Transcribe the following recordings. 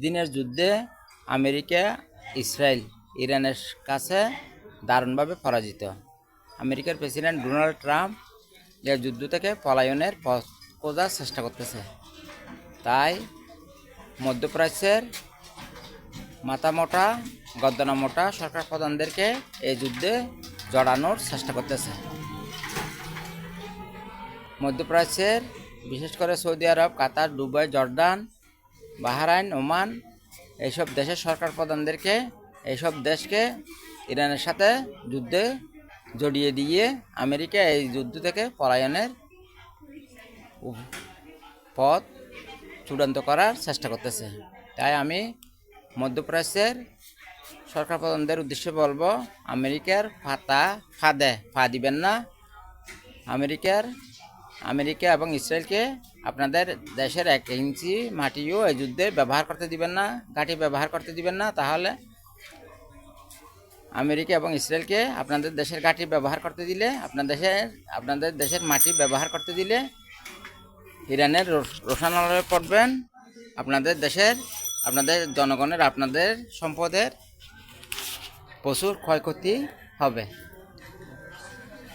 দিনের যুদ্ধে America Israel ইরানের কাছে দারুণভাবে পরাজিত। আমেরিকার প্রেসিডেন্ট ডোনাল্ড ট্রাম্প এই যুদ্ধ থেকে পলায়নের পথ খোঁজার চেষ্টা করতেছে। তাই মধ্যপ্রাচ্যের মাথামোটা গদ্দানামোটা সরকার প্রধানদেরকে এই যুদ্ধে জড়ানোর চেষ্টা করতেছে। মধ্যপ্রাচ্যের বিশেষ করে সৌদি আরব, কাতার, দুবাই, জর্ডান, বাহরাইন, ওমান এইসব দেশের সরকার প্রধানদেরকে এইসব দেশকে ইরানের সাথে যুদ্ধে জড়িয়ে দিয়ে আমেরিকা এই যুদ্ধ থেকে পলায়নের পথ চূড়ান্ত করার চেষ্টা করতেছে। তাই আমি মধ্যপ্রাচ্যের সরকার প্রধানদের উদ্দেশ্যে বলবো, আমেরিকার পা দিবেন না। আমেরিকা এবং ইসরায়েলকে আপনাদের দেশের 1 ইঞ্চি মাটিও এই যুদ্ধে ব্যবহার করতে দিবেন না, ঘাঁটি ব্যবহার করতে দিবেন না। তাহলে আমেরিকা এবং ইসরায়েলকে আপনাদের দেশের ঘাঁটি ব্যবহার করতে দিলে, আপনাদের দেশের মাটি ব্যবহার করতে দিলে ইরানের রোষানলে পড়বেন। আপনাদের জনগণের, আপনাদের সম্পদের প্রচুর ক্ষয়ক্ষতি হবে।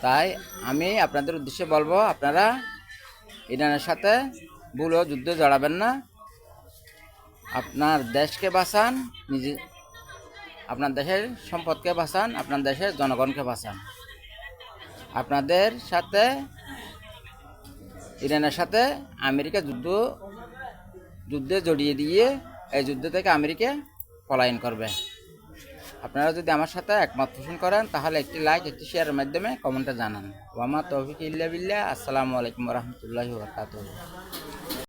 তাই আমি আপনাদের উদ্দেশ্যে বলবো, আপনারা ইরানের সাথে ভুলেও যুদ্ধে জড়াবেন না। আপনার দেশকে বাঁচান, আপনার দেশের সম্পদকে বাঁচান, আপনার দেশের জনগণকে বাঁচান। আপনাদের সাথে ইরানের সাথে আমেরিকা যুদ্ধে জড়িয়ে দিয়ে এই যুদ্ধ থেকে আমেরিকা পলায়ন করবে। আপনারা যদি আমার সাথে একমত পোষণ করেন তাহলে একটি লাইক, একটি শেয়ারের মাধ্যমে কমেন্টে জানান। ওয়া মা তৌফিক ইল্লা বিল্লাহ। আসসালামু আলাইকুম ওয়া রাহমাতুল্লাহি ওয়া বারাকাতুহু।